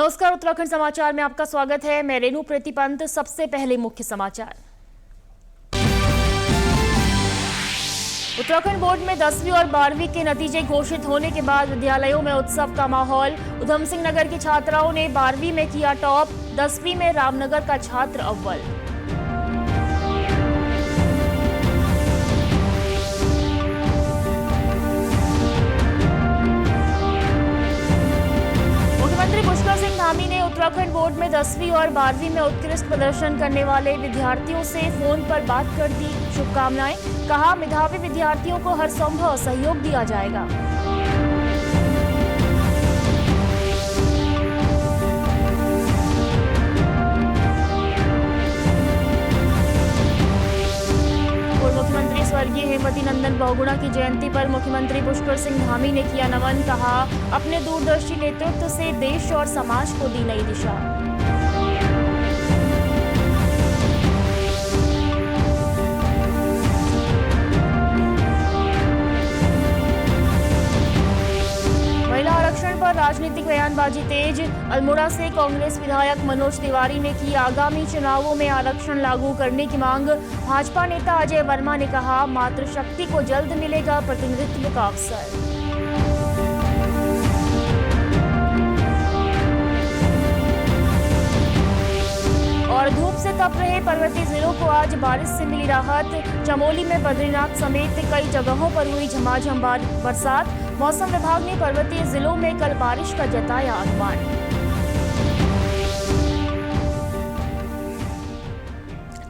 नमस्कार, उत्तराखंड समाचार में आपका स्वागत है। मैं रेणु प्रतिपंत। सबसे पहले मुख्य समाचार। उत्तराखंड बोर्ड में 10वीं और 12वीं के नतीजे घोषित होने के बाद विद्यालयों में उत्सव का माहौल। उधम सिंह नगर की छात्राओं ने 12वीं में किया टॉप, 10वीं में रामनगर का छात्र अव्वल। मुख्यमंत्री पुष्कर सिंह धामी ने उत्तराखंड बोर्ड में 10वीं और 12वीं में उत्कृष्ट प्रदर्शन करने वाले विद्यार्थियों से फोन पर बात कर दी शुभकामनाएं। कहा, मेधावी विद्यार्थियों को हर संभव सहयोग दिया जाएगा। पूर्व मुख्यमंत्री स्वर्गीय हेमवती नंदन बहुगुणा की जयंती पर मुख्यमंत्री पुष्कर सिंह धामी ने किया नमन। कहा, अपने दूरदर्शी नेतृत्व से देश और समाज को दी नई दिशा। महिला आरक्षण पर राजनीतिक बयानबाजी तेज। अल्मोड़ा से कांग्रेस विधायक मनोज तिवारी ने की आगामी चुनावों में आरक्षण लागू करने की मांग। भाजपा नेता अजय वर्मा ने कहा, मातृशक्ति को जल्द मिलेगा प्रतिनिधित्व का अवसर। और धूप से तप रहे पर्वतीय जिलों को आज बारिश से मिली राहत। चमोली में बद्रीनाथ समेत कई जगहों पर हुई झमाझम बरसात। मौसम विभाग ने पर्वतीय जिलों में कल बारिश का जताया अनुमान।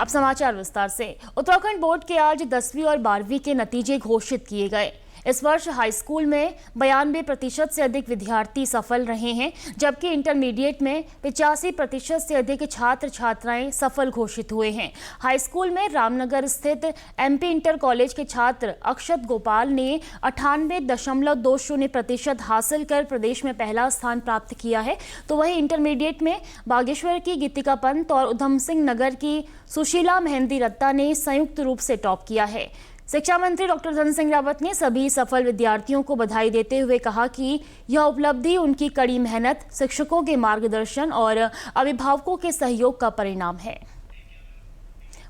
अब समाचार विस्तार से। उत्तराखंड बोर्ड के आज 10वीं और 12वीं के नतीजे घोषित किए गए। इस वर्ष हाई स्कूल में 92% से अधिक विद्यार्थी सफल रहे हैं, जबकि इंटरमीडिएट में 85% से अधिक छात्र छात्राएं सफल घोषित हुए हैं। हाई स्कूल में रामनगर स्थित एमपी इंटर कॉलेज के छात्र अक्षत गोपाल ने 98.20% हासिल कर प्रदेश में पहला स्थान प्राप्त किया है, तो वहीं इंटरमीडिएट में बागेश्वर की गीतिका पंत और उधम सिंह नगर की सुशीला मेहंदी रत्ता ने संयुक्त रूप से टॉप किया है। शिक्षा मंत्री डॉक्टर धन सिंह रावत ने सभी सफल विद्यार्थियों को बधाई देते हुए कहा कि यह उपलब्धि उनकी कड़ी मेहनत, शिक्षकों के मार्गदर्शन और अभिभावकों के सहयोग का परिणाम है।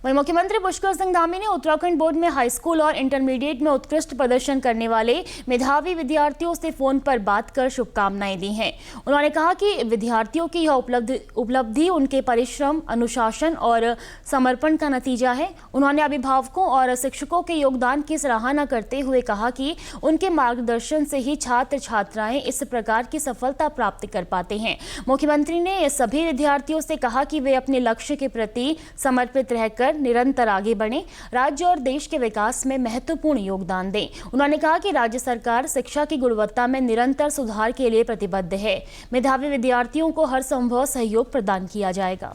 वहीं मुख्यमंत्री पुष्कर सिंह धामी ने उत्तराखंड बोर्ड में हाई स्कूल और इंटरमीडिएट में उत्कृष्ट प्रदर्शन करने वाले मेधावी विद्यार्थियों से फोन पर बात कर शुभकामनाएं दी हैं। उन्होंने कहा कि विद्यार्थियों की यह उपलब्धि उनके परिश्रम, अनुशासन और समर्पण का नतीजा है। उन्होंने अभिभावकों और शिक्षकों के योगदान की सराहना करते हुए कहा कि उनके मार्गदर्शन से ही छात्र छात्राएं इस प्रकार की सफलता प्राप्त कर पाते हैं। मुख्यमंत्री ने सभी विद्यार्थियों से कहा कि वे अपने लक्ष्य के प्रति समर्पित रहकर निरंतर आगे बढ़ें, राज्य और देश के विकास में महत्वपूर्ण योगदान दें। उन्होंने कहा कि राज्य सरकार शिक्षा की गुणवत्ता में निरंतर सुधार के लिए प्रतिबद्ध है। मेधावी विद्यार्थियों को हर संभव सहयोग प्रदान किया जाएगा।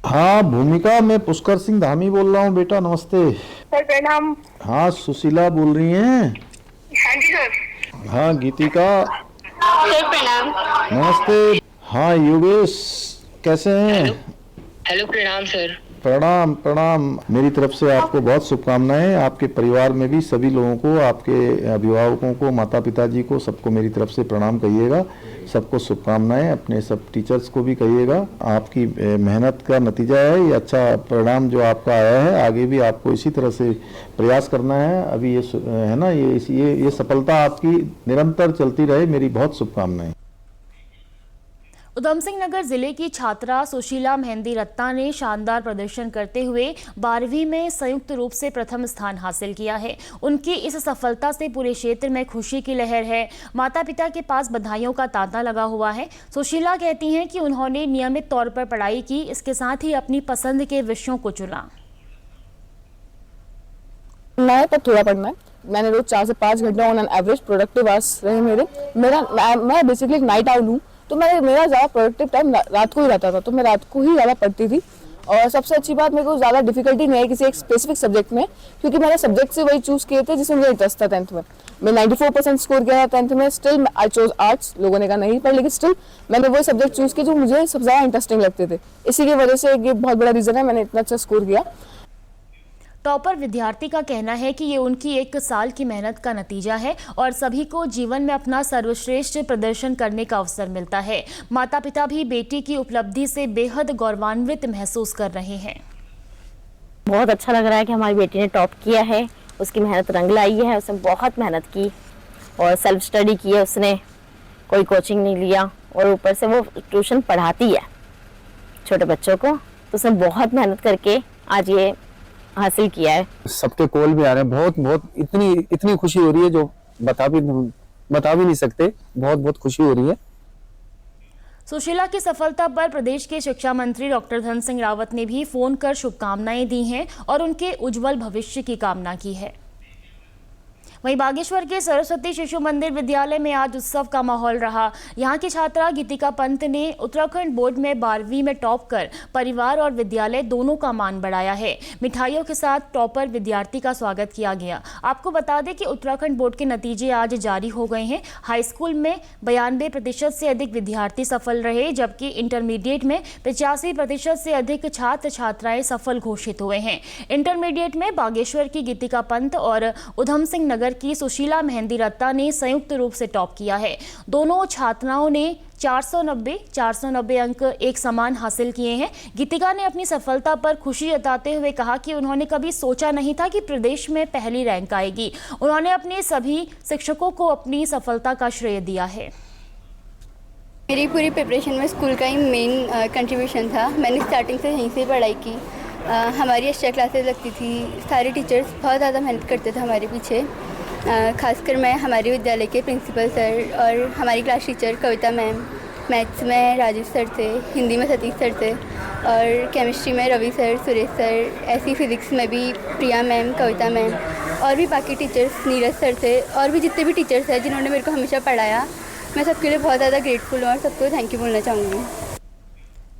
हाँ भूमिका, मैं पुष्कर सिंह धामी बोल रहा हूँ बेटा। नमस्ते सर। प्रणाम। हाँ सुशीला बोल रही हैं? हाँ जी सर। हाँ गीतिका सर प्रणाम। नमस्ते। हाँ योगेश कैसे हैं? हेलो प्रणाम सर। प्रणाम प्रणाम। मेरी तरफ से आपको बहुत शुभकामनाएं। आपके परिवार में भी सभी लोगों को, आपके अभिभावकों को, माता पिताजी को, सबको मेरी तरफ से प्रणाम कहिएगा। सबको शुभकामनाएं। अपने सब टीचर्स को भी कहिएगा। आपकी मेहनत का नतीजा है ये अच्छा परिणाम जो आपका आया है। आगे भी आपको इसी तरह से प्रयास करना है। अभी ये है ना, ये सफलता आपकी निरंतर चलती रहे। मेरी बहुत शुभकामनाएं। उधम सिंह नगर जिले की छात्रा सुशीला मेहंदी रत्ता ने शानदार प्रदर्शन करते हुए 12वीं में संयुक्त रूप से प्रथम स्थान हासिल किया है। उनकी इस सफलता से पूरे क्षेत्र में खुशी की लहर है। माता पिता के पास बधाइयों का तांता लगा हुआ है। सुशीला कहती हैं कि उन्होंने नियमित तौर पर पढ़ाई की, इसके साथ ही अपनी पसंद के विषयों को चुना। पर थोड़ा पढ़ना है। मैंने रोज 4 से 5 घंटे on an average productive hours रहे मेरे। मैं बेसिकली एक नाइट आउल हूँ, तो मेरा ज़्यादा प्रोडक्टिव टाइम रात को ही रहता था, तो मैं रात को ही ज़्यादा पढ़ती थी। और सबसे अच्छी बात, मेरे को ज़्यादा डिफिकल्टी नहीं है किसी एक स्पेसिफिक सब्जेक्ट में, क्योंकि मैंने सब्जेक्ट से वही चूज़ किए थे जिसमें मुझे इंटरेस्ट था। 10th में मैं 94% स्कोर किया था 10th में। Still I chose arts. लोगों ने कहा नहीं पर, लेकिन स्टिल मैंने वही सब्जेक्ट चूज़ किए जो मुझे सबसे ज़्यादा इंटरेस्टिंग लगते थे। इसी की वजह से ये बहुत बड़ा रीज़न है मैंने इतना अच्छा स्कोर किया। टॉपर विद्यार्थी का कहना है कि ये उनकी 1 साल की मेहनत का नतीजा है और सभी को जीवन में अपना सर्वश्रेष्ठ प्रदर्शन करने का अवसर मिलता है। माता पिता भी बेटी की उपलब्धि से बेहद गौरवान्वित महसूस कर रहे हैं। बहुत अच्छा लग रहा है कि हमारी बेटी ने टॉप किया है, उसकी मेहनत रंग लाई है, उसने बहुत मेहनत की और सेल्फ स्टडी की है, उसने कोई कोचिंग नहीं लिया और ऊपर से वो ट्यूशन पढ़ाती है छोटे बच्चों को, तो उसने बहुत मेहनत करके आज ये हासिल किया है। सबके कॉल भी आ रहे हैं, बहुत इतनी खुशी हो रही है जो बता भी नहीं सकते। बहुत खुशी हो रही है। सुशीला की सफलता पर प्रदेश के शिक्षा मंत्री डॉक्टर धन सिंह रावत ने भी फोन कर शुभकामनाएं दी हैं और उनके उज्जवल भविष्य की कामना की है। वहीं बागेश्वर के सरस्वती शिशु मंदिर विद्यालय में आज उत्सव का माहौल रहा। यहाँ की छात्रा गीतिका पंत ने उत्तराखंड बोर्ड में 12वीं में टॉप कर परिवार और विद्यालय दोनों का मान बढ़ाया है। मिठाइयों के साथ टॉपर विद्यार्थी का स्वागत किया गया। आपको बता दें कि उत्तराखंड बोर्ड के नतीजे आज जारी हो गए हैं। हाई स्कूल में 92% से अधिक विद्यार्थी सफल रहे, जबकि इंटरमीडिएट में 85% से अधिक छात्र छात्राएं सफल घोषित हुए हैं। इंटरमीडिएट में बागेश्वर की गीतिका पंत और उधम सिंह नगर की सुशीला मेहंदी रत्ता ने संयुक्त रूप से टॉप किया है। दोनों छात्राओं ने 490 अंक एक समान हासिल किए हैं। गीतिका ने अपनी सफलता पर खुशी जताते हुए कहा कि उन्होंने कभी सोचा नहीं था कि प्रदेश में पहली रैंक आएगी। उन्होंने अपने सभी शिक्षकों को अपनी सफलता का श्रेय दिया है। मेरी पूरी प्रिपरेशन में स्कूल का ही मेन कंट्रीब्यूशन था। मैंने स्टार्टिंग से यहीं से पढ़ाई की। हमारी एक्स्ट्रा क्लासेस लगती थी। सारे टीचर्स बहुत ज़्यादा मेहनत करते थे हमारे पीछे। खासकर मैं हमारे विद्यालय के प्रिंसिपल सर और हमारी क्लास टीचर कविता मैम, मैथ्स में राजेश सर थे, हिंदी में सतीश सर थे और केमिस्ट्री में रवि सर, सुरेश सर, ऐसी फिज़िक्स में भी प्रिया मैम, कविता मैम और भी बाकी टीचर्स नीरज सर थे और भी जितने भी टीचर्स हैं जिन्होंने मेरे को हमेशा पढ़ाया। मैं सबके लिए बहुत ज़्यादा ग्रेटफुल हूँ और सबको थैंक यू बोलना चाहूँगी।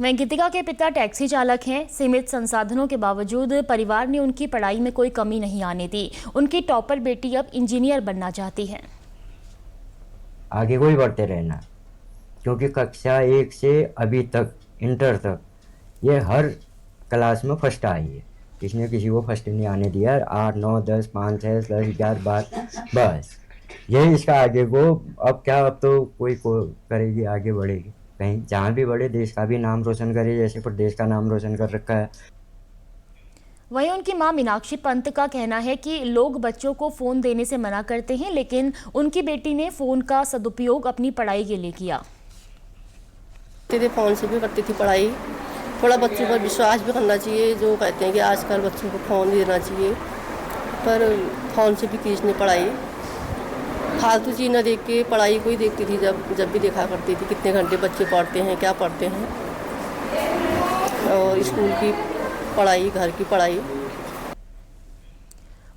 वहीं गीतिका के पिता टैक्सी चालक हैं। सीमित संसाधनों के बावजूद परिवार ने उनकी पढ़ाई में कोई कमी नहीं आने दी। उनकी टॉपर बेटी अब इंजीनियर बनना चाहती है। आगे को ही बढ़ते रहना, क्योंकि कक्षा 1 से अभी तक इंटर तक ये हर क्लास में फर्स्ट आई है। किसी किसी को फर्स्ट नहीं आने दिया। 8, 9, 10, 5, 6, 10, 11, 12 बस यही इसका आगे को। अब क्या, अब तो कोई को करेगी, आगे बढ़ेगी, कहीं जहाँ भी बढ़े, देश का भी नाम रोशन करे जैसे प्रदेश का नाम रोशन कर रखा है। वहीं उनकी मां मीनाक्षी पंत का कहना है कि लोग बच्चों को फ़ोन देने से मना करते हैं, लेकिन उनकी बेटी ने फ़ोन का सदुपयोग अपनी पढ़ाई के लिए किया। फ़ोन से भी करती थी पढ़ाई। थोड़ा बच्चों पर विश्वास भी करना चाहिए। जो कहते हैं कि आजकल बच्चों को फ़ोन देना चाहिए, पर फ़ोन से भी कीजिए पढ़ाई। फालतू चीज़ न देख के पढ़ाई को ही देखती थी। जब भी देखा करती थी कितने घंटे बच्चे पढ़ते हैं, क्या पढ़ते हैं, और स्कूल की पढ़ाई, घर की पढ़ाई।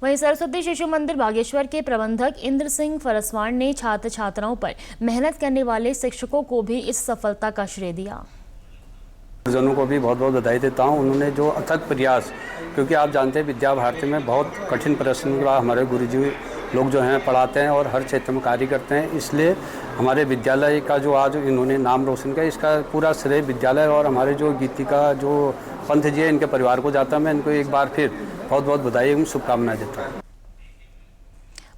वहीं सरस्वती शिशु मंदिर बागेश्वर के प्रबंधक इंद्र सिंह फरसवान ने छात्र छात्राओं पर मेहनत करने वाले शिक्षकों को भी इस सफलता का श्रेय दिया। जनों को भी बहुत बहुत बधाई देता हूँ। उन्होंने जो अथक प्रयास, क्योंकि आप जानते हैं विद्या भारती में बहुत कठिन परिश्रम का हमारे गुरुजी लोग जो हैं पढ़ाते हैं और हर क्षेत्र में कार्य करते हैं। इसलिए हमारे विद्यालय का जो आज इन्होंने नाम रोशन किया, इसका पूरा श्रेय विद्यालय और हमारे जो गीतिका जो पंत जी है, इनके परिवार को जाता है। मैं इनको एक बार फिर बहुत बहुत बधाई एवं शुभकामनाएं देता हूँ।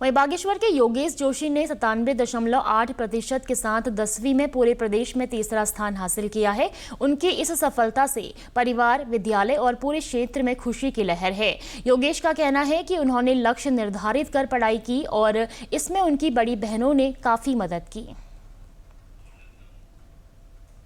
वहीं बागेश्वर के योगेश जोशी ने 97.8% के साथ 10वीं में पूरे प्रदेश में तीसरा स्थान हासिल किया है। उनकी इस सफलता से परिवार, विद्यालय और पूरे क्षेत्र में खुशी की लहर है। योगेश का कहना है कि उन्होंने लक्ष्य निर्धारित कर पढ़ाई की और इसमें उनकी बड़ी बहनों ने काफ़ी मदद की।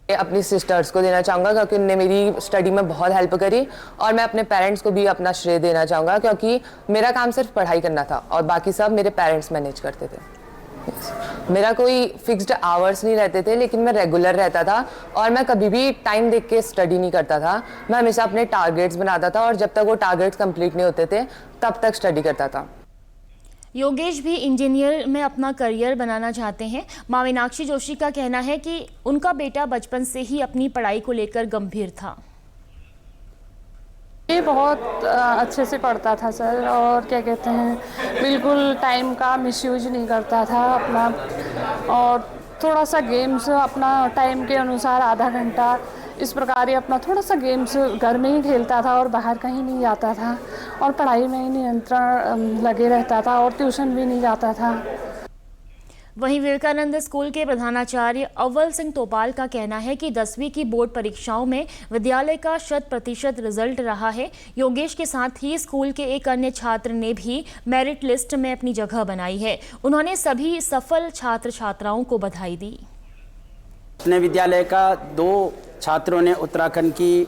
अपनी सिस्टर्स को देना चाहूँगा क्योंकि उनने मेरी स्टडी में बहुत हेल्प करी, और मैं अपने पेरेंट्स को भी अपना श्रेय देना चाहूँगा क्योंकि मेरा काम सिर्फ पढ़ाई करना था और बाकी सब मेरे पेरेंट्स मैनेज करते थे। मेरा कोई फिक्स्ड आवर्स नहीं रहते थे, लेकिन मैं रेगुलर रहता था और मैं कभी भी टाइम देख के स्टडी नहीं करता था। मैं हमेशा अपने टारगेट्स बनाता था और जब तक वो टारगेट्स कंप्लीट नहीं होते थे तब तक स्टडी करता था। योगेश भी इंजीनियर में अपना करियर बनाना चाहते हैं। मां मीनाक्षी जोशी का कहना है कि उनका बेटा बचपन से ही अपनी पढ़ाई को लेकर गंभीर था। ये बहुत अच्छे से पढ़ता था सर, और क्या कहते हैं, बिल्कुल टाइम का मिसयूज नहीं करता था अपना, और थोड़ा सा गेम्स अपना टाइम के अनुसार आधा घंटा इस प्रकार ये अपना थोड़ा सा गेम्स घर में ही खेलता था और बाहर कहीं नहीं जाता था और पढ़ाई में ही नियंत्रण लगे रहता था और ट्यूशन भी नहीं जाता था। वहीं विवेकानंद स्कूल के प्रधानाचार्य अव्वल सिंह तोपाल का कहना है कि 10वीं की बोर्ड परीक्षाओं में विद्यालय का 100% रिजल्ट रहा है। योगेश के साथ ही स्कूल के एक अन्य छात्र ने भी मेरिट लिस्ट में अपनी जगह बनाई है। उन्होंने सभी सफल छात्र छात्राओं को बधाई दी। अपने विद्यालय का 2 छात्रों ने उत्तराखंड की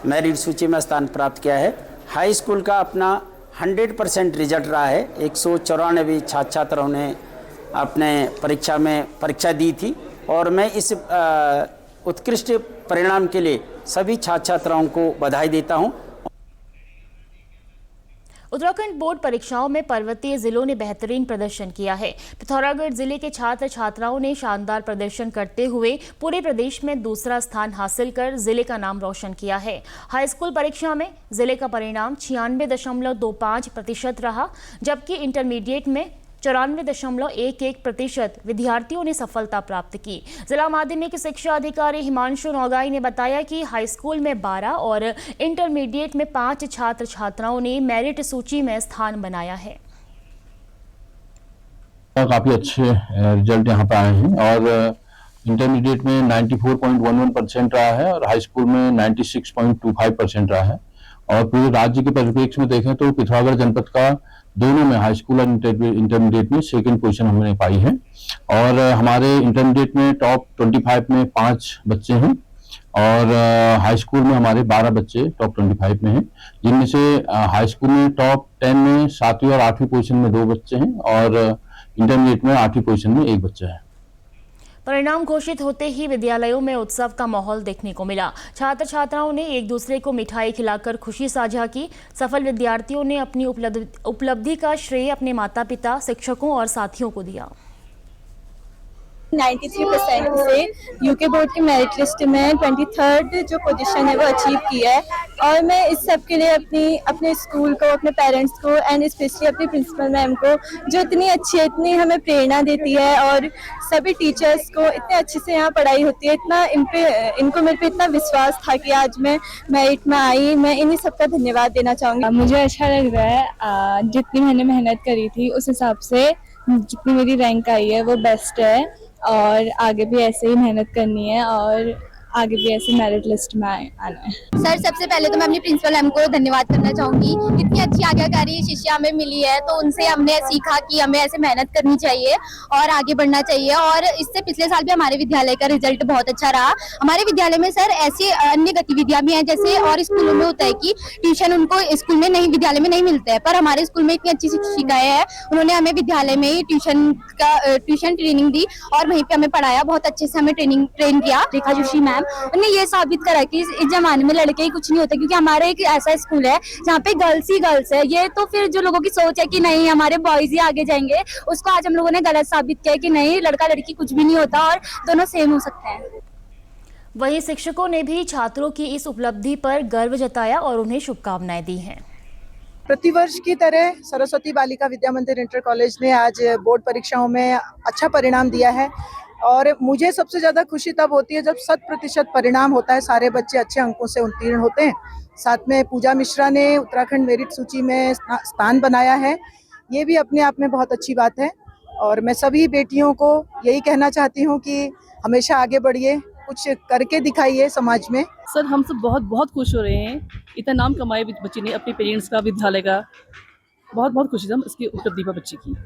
मेरिट सूची में स्थान प्राप्त किया है। हाई स्कूल का अपना 100% रिजल्ट रहा है। 194 छात्र छात्राओं ने अपने परीक्षा दी थी और मैं इस उत्कृष्ट परिणाम के लिए सभी छात्र छात्राओं को बधाई देता हूं। उत्तराखंड बोर्ड परीक्षाओं में पर्वतीय जिलों ने बेहतरीन प्रदर्शन किया है। पिथौरागढ़ जिले के छात्र छात्राओं ने शानदार प्रदर्शन करते हुए पूरे प्रदेश में दूसरा स्थान हासिल कर जिले का नाम रोशन किया है। हाई स्कूल परीक्षा में जिले का परिणाम 96.25% रहा, जबकि इंटरमीडिएट में 94.11% विद्यार्थियों ने सफलता प्राप्त की। जिला माध्यमिक शिक्षा अधिकारी हिमांशु नौगाई ने बताया कि हाई स्कूल में 12 और इंटरमीडिएट में 5 छात्र छात्राओं ने मेरिट सूची में स्थान बनाया है। काफी अच्छे रिजल्ट यहाँ पे आए हैं और इंटरमीडिएट में 94.11% रहा है और हाई स्कूल में 96.25% रहा है। और पूरे राज्य के परिप्रेक्ष्य में देखें तो पिथौरागढ़ जनपद का दोनों में हाई स्कूल और इंटरमीडिएट में सेकंड पोजीशन हमने पाई है। और हमारे इंटरमीडिएट में टॉप 25 में 5 बच्चे हैं और हाई स्कूल में हमारे 12 बच्चे टॉप 25 में हैं, जिनमें से हाई स्कूल में टॉप 10 में 7वीं और 8वीं पोजीशन में 2 बच्चे हैं और इंटरमीडिएट में 8वीं पोजीशन में 1 बच्चा है। परिणाम घोषित होते ही विद्यालयों में उत्सव का माहौल देखने को मिला। छात्र छात्राओं ने एक दूसरे को मिठाई खिलाकर खुशी साझा की। सफल विद्यार्थियों ने अपनी उपलब्धि का श्रेय अपने माता पिता, शिक्षकों और साथियों को दिया। 93% से यूके बोर्ड की मेरिट लिस्ट में 23rd जो पोजीशन है वो अचीव किया है और मैं इस सब के लिए अपने स्कूल को, अपने पेरेंट्स को एंड स्पेशली अपनी प्रिंसिपल मैम को, जो इतनी अच्छी है, इतनी हमें प्रेरणा देती है और सभी टीचर्स को इतने अच्छे से यहाँ पढ़ाई होती है, इतना इनको मेरे पे इतना विश्वास था कि आज मैं मेरिट में आई। मैं इन्हीं सबका धन्यवाद देना चाहूँगी। मुझे अच्छा लग रहा है, जितनी मैंने मेहनत करी थी उस हिसाब से जितनी मेरी रैंक आई है वो बेस्ट है और आगे भी ऐसे ही मेहनत करनी है और आगे भी ऐसे मेरिट लिस्ट में आना है। सर, सबसे पहले तो मैं अपनी प्रिंसिपल मैम को धन्यवाद करना चाहूँगी। इतनी अच्छी आज्ञाकारी शिक्षा हमें मिली है तो उनसे हमने सीखा कि हमें ऐसे मेहनत करनी चाहिए और आगे बढ़ना चाहिए। और इससे पिछले साल भी हमारे विद्यालय का रिजल्ट बहुत अच्छा रहा। हमारे विद्यालय में सर ऐसी अन्य गतिविधियां भी हैं, जैसे और स्कूलों में होता है कि ट्यूशन उनको स्कूल में नहीं, विद्यालय में नहीं मिलता है, पर हमारे स्कूल में इतनी अच्छी शिक्षिकाएं हैं, उन्होंने हमें विद्यालय में ही ट्यूशन ट्रेनिंग दी और वहीं पे हमें पढ़ाया, बहुत अच्छे से हमें ट्रेन किया। रेखा जोशी मैम उन्होंने ये साबित करा कि इस जमाने में लड़के ही कुछ नहीं होते, क्योंकि हमारा एक ऐसा स्कूल है जहाँ पे गर्ल्स ही गर्ल्स है। ये तो फिर जो लोगों की सोच है कि नहीं हमारे बॉयज ही आगे जाएंगे, उसको आज हम लोगों ने गलत साबित किया कि नहीं, लड़का लड़की कुछ भी नहीं होता और दोनों सेम हो सकते हैं। वहीं शिक्षकों ने भी छात्रों की इस उपलब्धि पर गर्व जताया और उन्हें शुभकामनाएं दी हैं। प्रतिवर्ष की तरह सरस्वती बालिका विद्या मंदिर इंटर कॉलेज ने आज बोर्ड परीक्षाओं में अच्छा परिणाम दिया है और मुझे सबसे ज़्यादा खुशी तब होती है जब 100% परिणाम होता है, सारे बच्चे अच्छे अंकों से उत्तीर्ण होते हैं। साथ में पूजा मिश्रा ने उत्तराखंड मेरिट सूची में स्थान बनाया है, ये भी अपने आप में बहुत अच्छी बात है। और मैं सभी बेटियों को यही कहना चाहती हूँ कि हमेशा आगे बढ़िए, कुछ करके दिखाइए समाज में। सर, हम सब बहुत बहुत खुश हो रहे हैं, इतना नाम कमाए बच्ची ने, अपने पेरेंट्स का, विद्यालय का, बहुत बहुत खुशी हम इसकी उपलब्धि पर बच्ची की।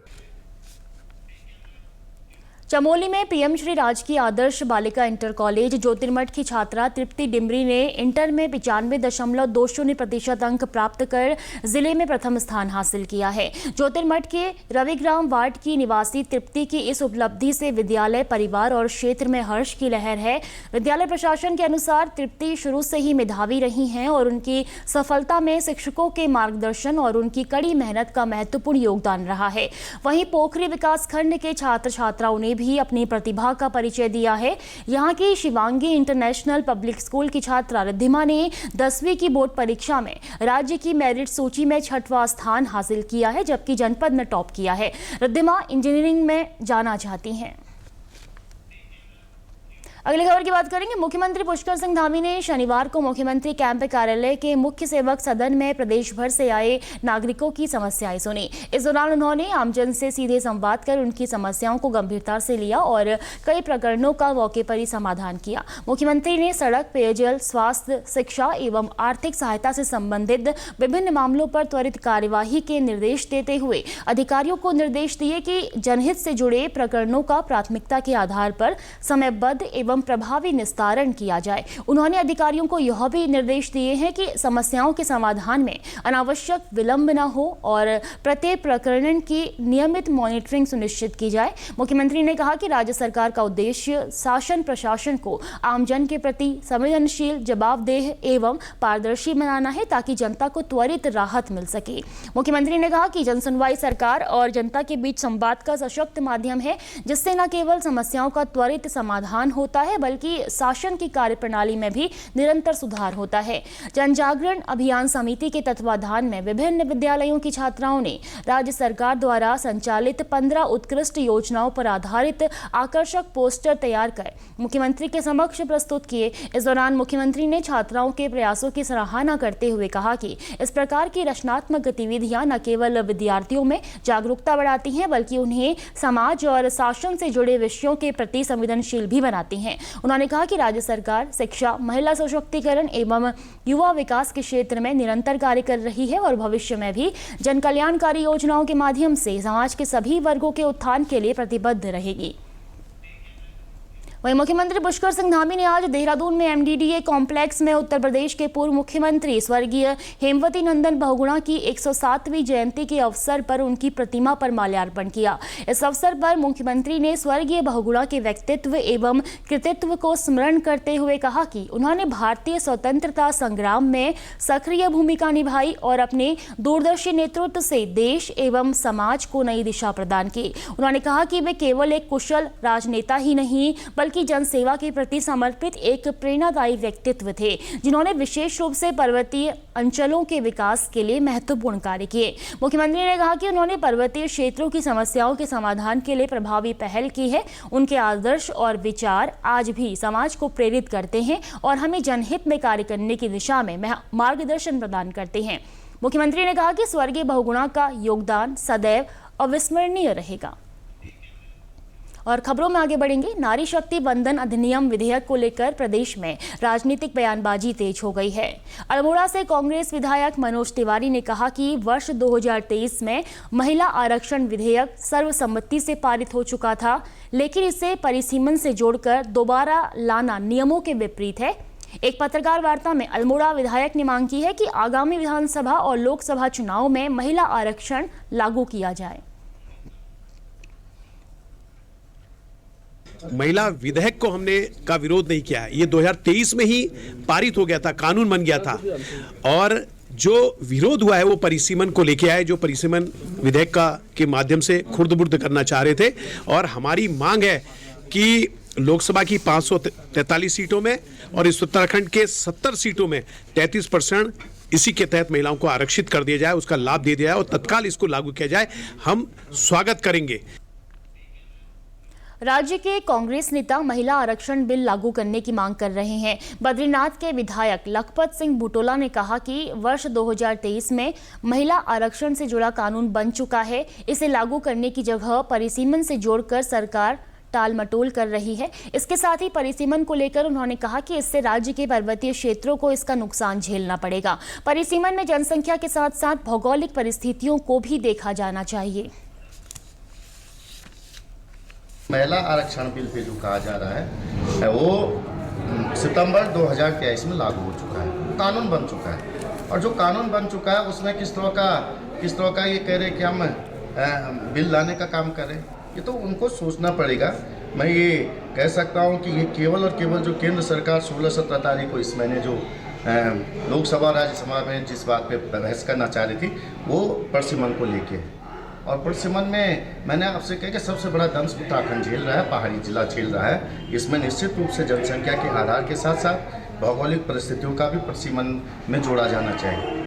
चमोली में पीएम श्री राजकीय आदर्श बालिका इंटर कॉलेज ज्योतिर्मठ की छात्रा तृप्ति डिमरी ने इंटर में 95.20% अंक प्राप्त कर जिले में प्रथम स्थान हासिल किया है। ज्योतिर्मठ के रविग्राम वार्ड की निवासी तृप्ति की इस उपलब्धि से विद्यालय, परिवार और क्षेत्र में हर्ष की लहर है। विद्यालय प्रशासन के अनुसार तृप्ति शुरू से ही मेधावी रही हैं और उनकी सफलता में शिक्षकों के मार्गदर्शन और उनकी कड़ी मेहनत का महत्वपूर्ण योगदान रहा है। वहीं पोखरी विकासखंड के छात्र छात्राओं ने भी अपनी प्रतिभा का परिचय दिया है। यहाँ की शिवांगी इंटरनेशनल पब्लिक स्कूल की छात्रा रिद्धिमा ने 10वीं की बोर्ड परीक्षा में राज्य की मेरिट सूची में 6वां स्थान हासिल किया है, जबकि जनपद में टॉप किया है। रिद्धिमा इंजीनियरिंग में जाना चाहती हैं। अगली खबर की बात करेंगे। मुख्यमंत्री पुष्कर सिंह धामी ने शनिवार को मुख्यमंत्री कैंप कार्यालय के मुख्य सेवक सदन में प्रदेश भर से आए नागरिकों की समस्याएं सुनी। इस दौरान उन्होंने आमजन से सीधे संवाद कर उनकी समस्याओं को गंभीरता से लिया और कई प्रकरणों का मौके पर ही समाधान किया। मुख्यमंत्री ने सड़क, पेयजल, स्वास्थ्य, शिक्षा एवं आर्थिक सहायता से संबंधित विभिन्न मामलों पर त्वरित कार्यवाही के निर्देश देते हुए अधिकारियों को निर्देश दिए कि जनहित से जुड़े प्रकरणों का प्राथमिकता के आधार पर समयबद्ध एवं प्रभावी निस्तारण किया जाए। उन्होंने अधिकारियों को यह भी निर्देश दिए हैं कि समस्याओं के समाधान में अनावश्यक विलंब न हो और प्रत्येक प्रकरण की नियमित मॉनिटरिंग सुनिश्चित की जाए। मुख्यमंत्री ने कहा कि राज्य सरकार का उद्देश्य शासन प्रशासन को आमजन के प्रति संवेदनशील, जवाबदेह एवं पारदर्शी बनाना है ताकि जनता को त्वरित राहत मिल सके। मुख्यमंत्री ने कहा कि जनसुनवाई सरकार और जनता के बीच संवाद का सशक्त माध्यम है, जिससे न केवल समस्याओं का त्वरित समाधान होता है बल्कि शासन की कार्यप्रणाली में भी निरंतर सुधार होता है। जनजागरण अभियान समिति के तत्वाधान में विभिन्न विद्यालयों की छात्राओं ने राज्य सरकार द्वारा संचालित 15 उत्कृष्ट योजनाओं पर आधारित आकर्षक पोस्टर तैयार कर मुख्यमंत्री के समक्ष प्रस्तुत किए। इस दौरान मुख्यमंत्री ने छात्राओं के प्रयासों की सराहना करते हुए कहा कि इस प्रकार की रचनात्मक गतिविधियां न केवल विद्यार्थियों में जागरूकता बढ़ाती हैं बल्कि उन्हें समाज और शासन से जुड़े विषयों के प्रति संवेदनशील भी बनाती हैं। उन्होंने कहा कि राज्य सरकार शिक्षा, महिला सशक्तिकरण एवं युवा विकास के क्षेत्र में निरंतर कार्य कर रही है और भविष्य में भी जन कल्याणकारी योजनाओं के माध्यम से समाज के सभी वर्गों के उत्थान के लिए प्रतिबद्ध रहेगी। वहीं मुख्यमंत्री पुष्कर सिंह धामी ने आज देहरादून में MDDA कॉम्प्लेक्स में उत्तर प्रदेश के पूर्व मुख्यमंत्री स्वर्गीय हेमवती नंदन बहुगुणा की 107वीं जयंती के अवसर पर उनकी प्रतिमा पर माल्यार्पण किया। इस अवसर पर मुख्यमंत्री ने स्वर्गीय बहुगुणा के व्यक्तित्व एवं कृतित्व को स्मरण करते हुए कहा कि उन्होंने भारतीय स्वतंत्रता संग्राम में सक्रिय भूमिका निभाई और अपने दूरदर्शी नेतृत्व से देश एवं समाज को नई दिशा प्रदान की। उन्होंने कहा कि वे केवल एक कुशल राजनेता ही नहीं बल्कि जनसेवा के प्रति समर्पित एक प्रेरणादायी व्यक्तित्व थे, जिन्होंने विशेष रूप से पर्वतीय अंचलों के विकास के लिए महत्वपूर्ण कार्य किए। मुख्यमंत्री ने कहा कि उन्होंने पर्वतीय क्षेत्रों की समस्याओं के समाधान के लिए प्रभावी पहल की है। उनके आदर्श और विचार आज भी समाज को प्रेरित करते हैं और हमें जनहित में कार्य करने की दिशा में मार्गदर्शन प्रदान करते हैं। मुख्यमंत्री ने कहा कि स्वर्गीय बहुगुणा का योगदान सदैव अविस्मरणीय रहेगा। और खबरों में आगे बढ़ेंगे। नारी शक्ति वंदन अधिनियम विधेयक को लेकर प्रदेश में राजनीतिक बयानबाजी तेज हो गई है। अल्मोड़ा से कांग्रेस विधायक मनोज तिवारी ने कहा कि वर्ष 2023 में महिला आरक्षण विधेयक सर्वसम्मति से पारित हो चुका था, लेकिन इसे परिसीमन से जोड़कर दोबारा लाना नियमों के विपरीत है। एक पत्रकार वार्ता में अल्मोड़ा विधायक ने मांग की है कि आगामी विधानसभा और लोकसभा चुनाव में महिला आरक्षण लागू किया जाए। महिला विधेयक को हमने का विरोध नहीं किया है। ये 2023 में ही पारित हो गया था, कानून बन गया था और जो विरोध हुआ है वो परिसीमन को लेके आए, जो परिसीमन विधेयक का के माध्यम से खुर्द-बुर्द करना चाह रहे थे। और हमारी मांग है कि लोकसभा की 543 सीटों में और इस उत्तराखंड के 70 सीटों में 33% इसी के तहत महिलाओं को आरक्षित कर दिया जाए, उसका लाभ दे दिया जाए और तत्काल इसको लागू किया जाए। हम स्वागत करेंगे। राज्य के कांग्रेस नेता महिला आरक्षण बिल लागू करने की मांग कर रहे हैं। बद्रीनाथ के विधायक लखपत सिंह बुटोला ने कहा कि वर्ष 2023 में महिला आरक्षण से जुड़ा कानून बन चुका है, इसे लागू करने की जगह परिसीमन से जोड़कर सरकार टाल मटोल कर रही है। इसके साथ ही परिसीमन को लेकर उन्होंने कहा कि इससे राज्य के पर्वतीय क्षेत्रों को इसका नुकसान झेलना पड़ेगा। परिसीमन में जनसंख्या के साथ साथ भौगोलिक परिस्थितियों को भी देखा जाना चाहिए। महिला आरक्षण बिल पे जो कहा जा रहा है वो सितंबर 2023 में लागू हो चुका है, कानून बन चुका है। और जो कानून बन चुका है उसमें किस तरह का ये कह रहे कि हम बिल लाने का काम करें, ये तो उनको सोचना पड़ेगा। मैं ये कह सकता हूँ कि ये केवल और केवल जो केंद्र सरकार 16-17 तारीख को इस महीने जो लोकसभा राज्यसभा में जिस बात पे बहस करना चाह रही थी वो परिसीमन को लेके, और परिसीमन में मैंने आपसे कहा कि सबसे बड़ा दंश उत्तराखंड झेल रहा है, पहाड़ी जिला झेल रहा है। इसमें निश्चित रूप से जनसंख्या के आधार के साथ साथ भौगोलिक परिस्थितियों का भी परिसीमन में जोड़ा जाना चाहिए।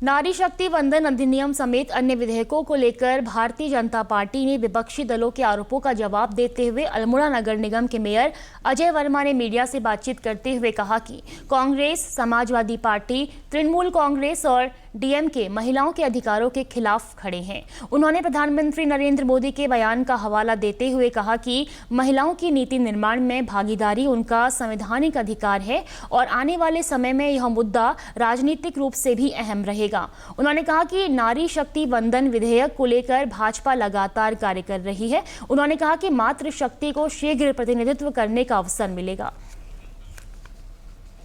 नारी शक्ति वंदन अधिनियम समेत अन्य विधेयकों को लेकर भारतीय जनता पार्टी ने विपक्षी दलों के आरोपों का जवाब देते हुए अल्मोड़ा नगर निगम के मेयर अजय वर्मा ने मीडिया से बातचीत करते हुए कहा कि कांग्रेस, समाजवादी पार्टी, तृणमूल कांग्रेस और डीएमके महिलाओं के अधिकारों के खिलाफ खड़े हैं। उन्होंने प्रधानमंत्री नरेंद्र मोदी के बयान का हवाला देते हुए कहा कि महिलाओं की नीति निर्माण में भागीदारी उनका संवैधानिक अधिकार है और आने वाले समय में यह मुद्दा राजनीतिक रूप से भी अहम रहेगा। उन्होंने कहा कि नारी शक्ति वंदन विधेयक को लेकर भाजपा लगातार कार्य कर रही है। उन्होंने कहा कि मातृ शक्ति को शीघ्र प्रतिनिधित्व करने का अवसर मिलेगा।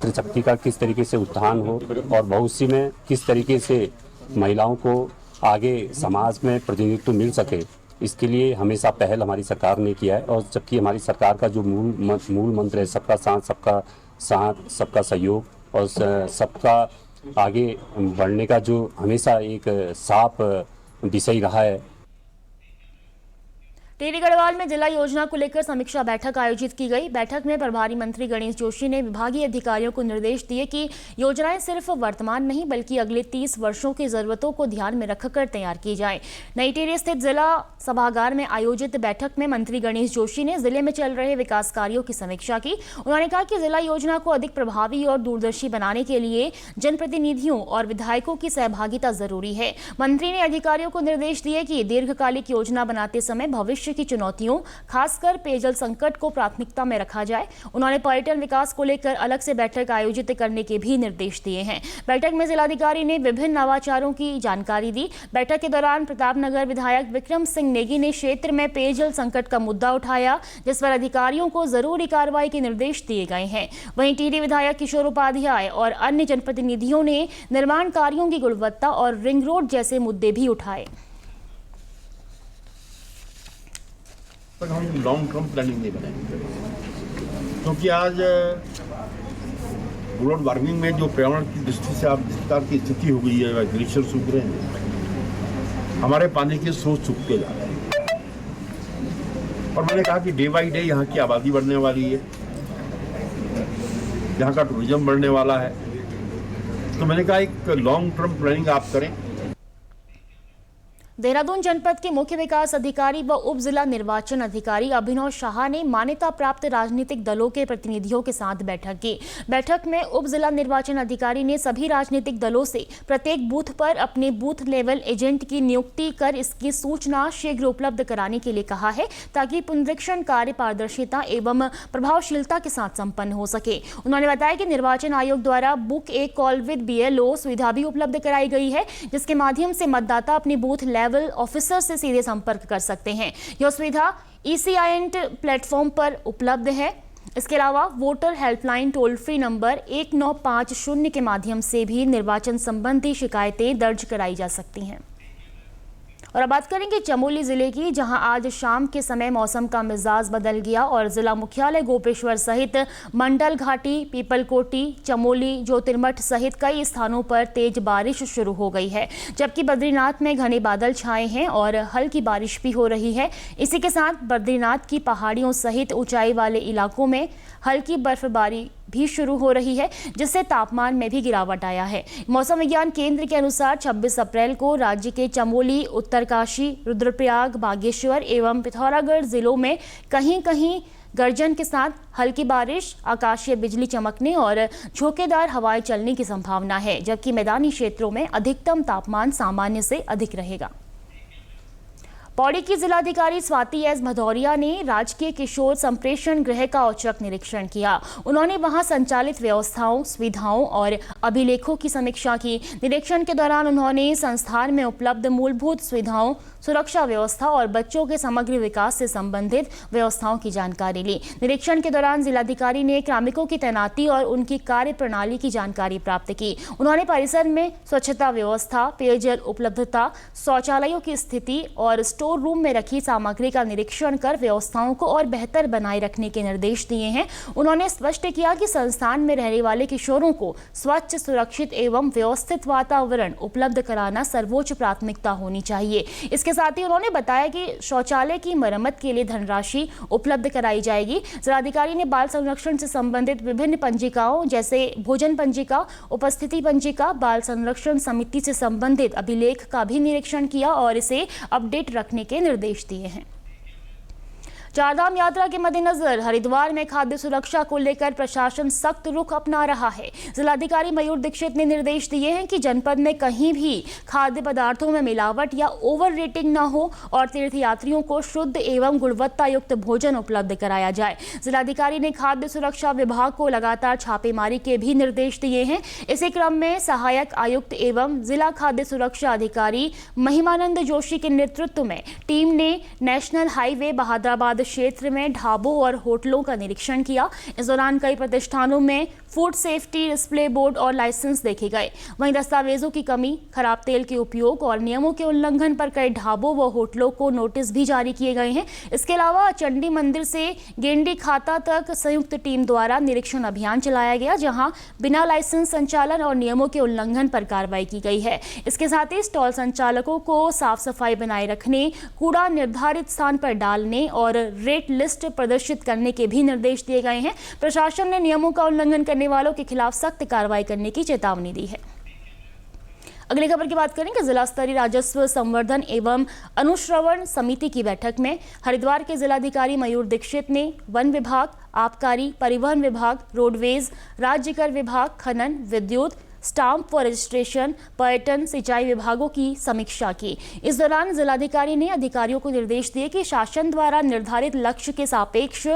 शक्ति का किस तरीके से उत्थान हो और भविष्य में किस तरीके से महिलाओं को आगे समाज में प्रतिनिधित्व मिल सके, इसके लिए हमेशा पहल हमारी सरकार ने किया है। और जबकि हमारी सरकार का जो मूल मंत्र है सबका साथ, सबका सहयोग और सबका आगे बढ़ने का जो हमेशा एक साफ विषय रहा है। टिहरी गढ़वाल में जिला योजना को लेकर समीक्षा बैठक आयोजित की गई। बैठक में प्रभारी मंत्री गणेश जोशी ने विभागीय अधिकारियों को निर्देश दिए कि योजनाएं सिर्फ वर्तमान नहीं बल्कि अगले 30 वर्षों की जरूरतों को ध्यान में रखकर तैयार की जाए। नई टिहरी स्थित जिला सभागार में आयोजित बैठक में मंत्री गणेश जोशी ने जिले में चल रहे विकास कार्यों की समीक्षा की। उन्होंने कहा कि जिला योजना को अधिक प्रभावी और दूरदर्शी बनाने के लिए जनप्रतिनिधियों और विधायकों की सहभागिता जरूरी है। मंत्री ने अधिकारियों को निर्देश दिए कि दीर्घकालिक योजना बनाते समय भविष्य की चुनौतियों, खासकर पेयजल संकट को प्राथमिकता में रखा जाए। उन्होंने पर्यटन विकास को लेकर अलग से बैठक आयोजित करने के भी निर्देश दिए हैं। बैठक में जिलाधिकारी ने विभिन्न नवाचारों की जानकारी दी। बैठक के दौरान प्रतापनगर विधायक विक्रम सिंह नेगी ने क्षेत्र में पेयजल संकट का मुद्दा उठाया, जिस पर अधिकारियों को जरूरी कार्रवाई के निर्देश दिए गए हैं। वहीं टिहरी विधायक किशोर उपाध्याय और अन्य जनप्रतिनिधियों ने निर्माण कार्यों की गुणवत्ता और रिंग रोड जैसे मुद्दे भी उठाए। तक हम लॉन्ग टर्म प्लानिंग नहीं बनाएंगे, क्योंकि आज ग्लोबल वार्मिंग में जो पर्यावरण की दृष्टि से आप जिस प्रकार की स्थिति हो गई है, ग्लेशियर सूख रहे हैं, हमारे पानी के स्रोत सूखते जा रहे हैं। और मैंने कहा कि डे बाई डे यहाँ की आबादी बढ़ने वाली है, यहाँ का टूरिज्म बढ़ने वाला है, तो मैंने कहा एक लॉन्ग टर्म प्लानिंग आप करें। देहरादून जनपद के मुख्य विकास अधिकारी व उप जिला निर्वाचन अधिकारी अभिनव शाह ने मान्यता प्राप्त राजनीतिक दलों के प्रतिनिधियों के साथ बैठक की। बैठक में उप जिला निर्वाचन अधिकारी ने सभी राजनीतिक दलों से प्रत्येक बूथ पर अपने बूथ लेवल एजेंट की नियुक्ति कर इसकी सूचना शीघ्र उपलब्ध कराने के लिए कहा है, ताकि पुनरीक्षण कार्य पारदर्शिता एवं प्रभावशीलता के साथ संपन्न हो सके। उन्होंने बताया कि निर्वाचन आयोग द्वारा book A call with BLO सुविधा भी उपलब्ध कराई गई है, जिसके माध्यम से मतदाता अपने बूथ लेवल ऑफिसर से सीधे संपर्क कर सकते हैं। यह सुविधा ECINT प्लेटफॉर्म पर उपलब्ध है। इसके अलावा voter helpline toll free number 1950 के माध्यम से भी निर्वाचन संबंधी शिकायतें दर्ज कराई जा सकती हैं। और अब बात करेंगे चमोली जिले की, जहां आज शाम के समय मौसम का मिजाज बदल गया और जिला मुख्यालय गोपेश्वर सहित मंडल घाटी, पीपलकोटी, चमोली, ज्योतिर्मठ सहित कई स्थानों पर तेज बारिश शुरू हो गई है, जबकि बद्रीनाथ में घने बादल छाए हैं और हल्की बारिश भी हो रही है। इसी के साथ बद्रीनाथ की पहाड़ियों सहित ऊंचाई वाले इलाकों में हल्की बर्फबारी भी शुरू हो रही है, जिससे तापमान में भी गिरावट आया है। मौसम विज्ञान केंद्र के अनुसार 26 अप्रैल को राज्य के चमोली, उत्तरकाशी, रुद्रप्रयाग, बागेश्वर एवं पिथौरागढ़ जिलों में कहीं कहीं गर्जन के साथ हल्की बारिश, आकाशीय बिजली चमकने और झोंकेदार हवाएं चलने की संभावना है, जबकि मैदानी क्षेत्रों में अधिकतम तापमान सामान्य से अधिक रहेगा। पौड़ी की जिलाधिकारी स्वाति एस भदौरिया ने राजकीय किशोर संप्रेषण गृह का औचक निरीक्षण किया। उन्होंने वहां संचालित व्यवस्थाओं, सुविधाओं और अभिलेखों की समीक्षा की। निरीक्षण के दौरान उन्होंने संस्थान में उपलब्ध मूलभूत सुविधाओं, सुरक्षा व्यवस्था और बच्चों के समग्र विकास से संबंधित व्यवस्थाओं की जानकारी ली। निरीक्षण के दौरान जिलाधिकारी ने कार्मिकों की तैनाती और उनकी कार्य प्रणाली की जानकारी प्राप्त की। उन्होंने परिसर में स्वच्छता व्यवस्था, पेयजल उपलब्धता, शौचालयों की स्थिति और स्टोर स्टोर रूम में रखी सामग्री का निरीक्षण कर व्यवस्थाओं को और बेहतर बनाए रखने के निर्देश दिए हैं। उन्होंने स्पष्ट किया कि संस्थान में रहने वाले किशोरों को स्वच्छ, सुरक्षित एवं व्यवस्थित वातावरण उपलब्ध कराना सर्वोच्च प्राथमिकता होनी चाहिए। इसके साथ ही उन्होंने बताया कि शौचालय की मरम्मत के लिए धनराशि उपलब्ध कराई जाएगी। जिलाधिकारी ने बाल संरक्षण से संबंधित विभिन्न पंजिकाओं जैसे भोजन पंजिका, उपस्थिति पंजिका, बाल संरक्षण समिति से संबंधित अभिलेख का भी निरीक्षण किया और इसे अपडेट रखने के निर्देश दिए हैं। चारधाम यात्रा के मद्देनजर हरिद्वार में खाद्य सुरक्षा को लेकर प्रशासन सख्त रुख अपना रहा है। जिलाधिकारी मयूर दीक्षित ने निर्देश दिए हैं कि जनपद में कहीं भी खाद्य पदार्थों में मिलावट या ओवर रेटिंग न हो और तीर्थयात्रियों को शुद्ध एवं गुणवत्ता युक्त भोजन उपलब्ध कराया जाए। जिलाधिकारी ने खाद्य सुरक्षा विभाग को लगातार छापेमारी के भी निर्देश दिए हैं। इसी क्रम में सहायक आयुक्त एवं जिला खाद्य सुरक्षा अधिकारी महिमानंद जोशी के नेतृत्व में टीम ने नेशनल हाईवे बहादुराबाद क्षेत्र में ढाबों और होटलों का निरीक्षण किया। इस दौरान कई प्रतिष्ठानों में फूड सेफ्टी डिस्प्ले बोर्ड और लाइसेंस देखे गए। वहीं दस्तावेजों की कमी, खराब तेल के उपयोग और नियमों के उल्लंघन पर कई ढाबों व होटलों को नोटिस भी जारी किए गए हैं। इसके अलावा चंडी मंदिर से गेंडी खाता तक संयुक्त टीम द्वारा निरीक्षण अभियान चलाया गया, जहां बिना लाइसेंस संचालन और नियमों के उल्लंघन पर कार्रवाई की गई है। इसके साथ ही स्टॉल संचालकों को साफ सफाई बनाए रखने, कूड़ा निर्धारित स्थान पर डालने और रेट लिस्ट प्रदर्शित करने के भी निर्देश दिए गए हैं। प्रशासन ने नियमों का उल्लंघन करने वालों के खिलाफ सख्त कार्रवाई करने की चेतावनी दी है। अगली खबर की बात करें कि जिला स्तरीय राजस्व संवर्धन एवं अनुश्रवण समिति की बैठक में हरिद्वार के जिलाधिकारी मयूर दीक्षित ने वन विभाग, आबकारी, परिवहन विभाग, रोडवेज, राज्य कर विभाग, खनन, विद्युत, स्टाम्प व रजिस्ट्रेशन, पर्यटन, सिंचाई विभागों की समीक्षा की। इस दौरान जिलाधिकारी ने अधिकारियों को निर्देश दिए कि शासन द्वारा निर्धारित लक्ष्य के सापेक्ष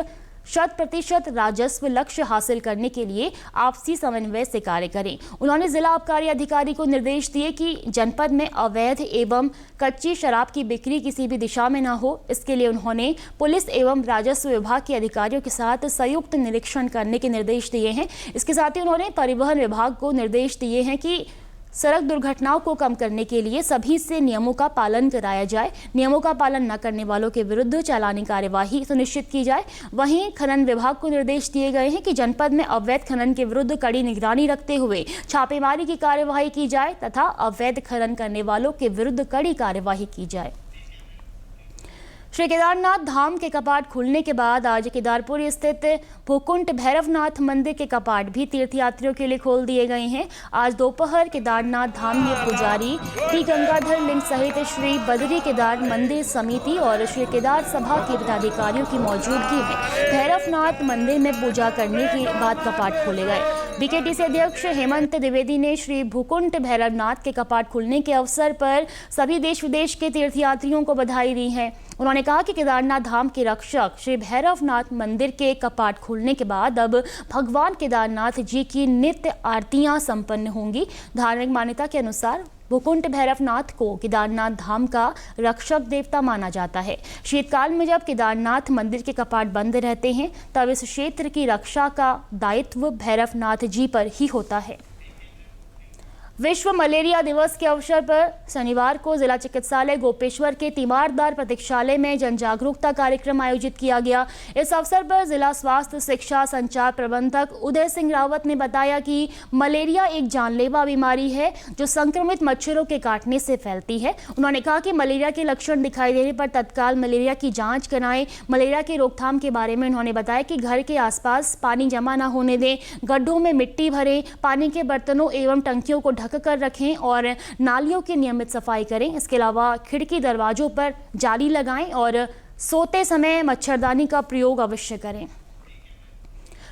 100% राजस्व लक्ष्य हासिल करने के लिए आपसी समन्वय से कार्य करें। उन्होंने जिला आबकारी अधिकारी को निर्देश दिए कि जनपद में अवैध एवं कच्ची शराब की बिक्री किसी भी दिशा में न हो। इसके लिए उन्होंने पुलिस एवं राजस्व विभाग के अधिकारियों के साथ संयुक्त निरीक्षण करने के निर्देश दिए हैं। इसके साथ ही उन्होंने परिवहन विभाग को निर्देश दिए हैं कि सड़क दुर्घटनाओं को कम करने के लिए सभी से नियमों का पालन कराया जाए। नियमों का पालन न करने वालों के विरुद्ध चालानी कार्यवाही सुनिश्चित की जाए। वहीं खनन विभाग को निर्देश दिए गए हैं कि जनपद में अवैध खनन के विरुद्ध कड़ी निगरानी रखते हुए छापेमारी की कार्यवाही की जाए तथा अवैध खनन करने वालों के विरुद्ध कड़ी कार्यवाही की जाए। श्री केदारनाथ धाम के कपाट खुलने के बाद आज केदारपुरी स्थित भूकुंड भैरवनाथ मंदिर के कपाट भी तीर्थयात्रियों के लिए खोल दिए गए हैं। आज दोपहर केदारनाथ धाम में पुजारी टी गंगाधर लिंग सहित श्री बद्री केदार मंदिर समिति और श्री केदार सभा के पदाधिकारियों की मौजूदगी में भैरवनाथ मंदिर में पूजा करने के बाद कपाट खोले गए। बीकेटीसी अध्यक्ष हेमंत द्विवेदी ने श्री भूकुंड भैरवनाथ के कपाट खुलने के अवसर पर सभी देश विदेश के तीर्थयात्रियों को बधाई दी है। उन्होंने कहा कि केदारनाथ धाम के रक्षक श्री भैरवनाथ मंदिर के कपाट खुलने के बाद अब भगवान केदारनाथ जी की नित्य आरतियां संपन्न होंगी। धार्मिक मान्यता के अनुसार भूकुंड भैरवनाथ को केदारनाथ धाम का रक्षक देवता माना जाता है। शीतकाल में जब केदारनाथ मंदिर के कपाट बंद रहते हैं तब इस क्षेत्र की रक्षा का दायित्व भैरवनाथ जी पर ही होता है। विश्व मलेरिया दिवस के अवसर पर शनिवार को जिला चिकित्सालय गोपेश्वर के तीमारदार प्रतीक्षालय में जन जागरूकता कार्यक्रम आयोजित किया गया। इस अवसर पर जिला स्वास्थ्य शिक्षा संचार प्रबंधक उदय सिंह रावत ने बताया कि मलेरिया एक जानलेवा बीमारी है जो संक्रमित मच्छरों के काटने से फैलती है। उन्होंने कहा कि मलेरिया के लक्षण दिखाई देने पर तत्काल मलेरिया की जाँच कराएं। मलेरिया की रोकथाम के बारे में उन्होंने बताया कि घर के आसपास पानी जमा न होने दें, गड्ढों में मिट्टी भरें, पानी के बर्तनों एवं टंकियों को ढक कर रखें और नालियों की नियमित सफाई करें। इसके अलावा खिड़की दरवाजों पर जाली लगाएं और सोते समय मच्छरदानी का प्रयोग अवश्य करें।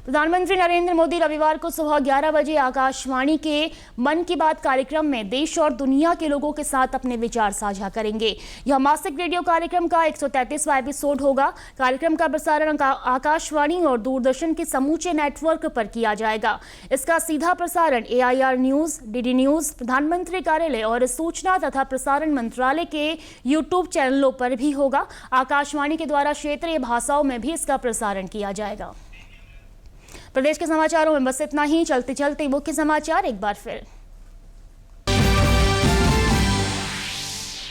प्रधानमंत्री नरेंद्र मोदी रविवार को सुबह 11 बजे आकाशवाणी के मन की बात कार्यक्रम में देश और दुनिया के लोगों के साथ अपने विचार साझा करेंगे। यह मासिक रेडियो कार्यक्रम का 133वां एपिसोड होगा। कार्यक्रम का प्रसारण आकाशवाणी और दूरदर्शन के समूचे नेटवर्क पर किया जाएगा। इसका सीधा प्रसारण AIR न्यूज, DD न्यूज, प्रधानमंत्री कार्यालय और सूचना तथा प्रसारण मंत्रालय के YouTube चैनलों पर भी होगा। आकाशवाणी के द्वारा क्षेत्रीय भाषाओं में भी इसका प्रसारण किया जाएगा। प्रदेश के समाचारों में बस इतना ही। चलते चलते मुख्य समाचार एक बार फिर।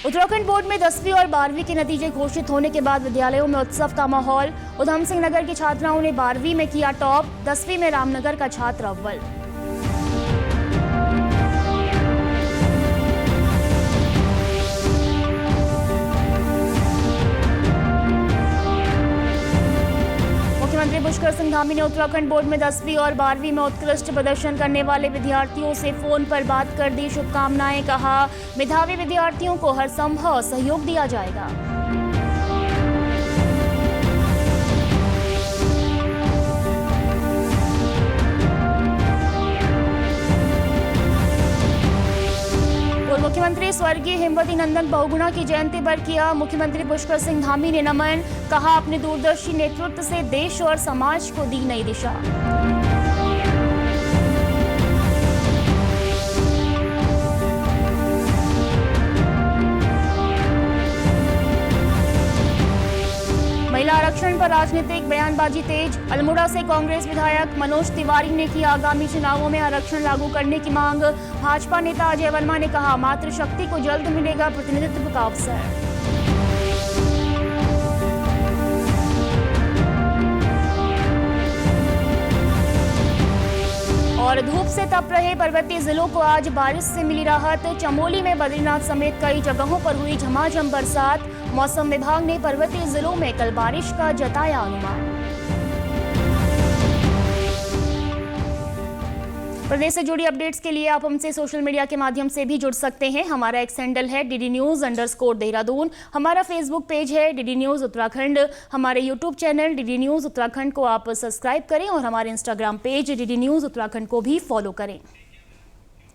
उत्तराखंड बोर्ड में 10वीं और 12वीं के नतीजे घोषित होने के बाद विद्यालयों में उत्सव का माहौल। उधम सिंह नगर की छात्राओं ने 12वीं में किया टॉप, 10वीं में रामनगर का छात्र अव्वल। मुख्यमंत्री पुष्कर सिंह धामी ने उत्तराखंड बोर्ड में 10वीं और 12वीं में उत्कृष्ट प्रदर्शन करने वाले विद्यार्थियों से फोन पर बात कर दी शुभकामनाएं। कहा, मेधावी विद्यार्थियों को हर संभव सहयोग दिया जाएगा। पूर्व मुख्यमंत्री स्वर्गीय हेमवती नंदन बहुगुणा की जयंती पर किया मुख्यमंत्री पुष्कर सिंह धामी ने नमन। कहा, अपने दूरदर्शी नेतृत्व से देश और समाज को दी नई दिशा। महिला आरक्षण पर राजनीतिक बयानबाजी तेज। अल्मोड़ा से कांग्रेस विधायक मनोज तिवारी ने की आगामी चुनावों में आरक्षण लागू करने की मांग। भाजपा नेता अजय वर्मा ने कहा, मातृशक्ति को जल्द मिलेगा प्रतिनिधित्व का अवसर। और धूप से तप रहे पर्वतीय जिलों को आज बारिश से मिली राहत। चमोली में बद्रीनाथ समेत कई जगहों पर हुई झमाझम बरसात। मौसम विभाग ने पर्वतीय जिलों में कल बारिश का जताया अनुमान। प्रदेश से जुड़ी अपडेट्स के लिए आप हमसे सोशल मीडिया के माध्यम से भी जुड़ सकते हैं। हमारा एक्स हैंडल है DDNews_देहरादून। हमारा फेसबुक पेज है DD News उत्तराखंड। हमारे YouTube channel DD News Uttarakhand को आप सब्सक्राइब करें और हमारे Instagram page DD News Uttarakhand को भी फॉलो करें।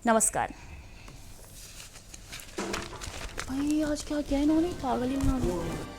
नमस्कार। भाई आज क्या किया इन्होंने, पागल ही बना दिया।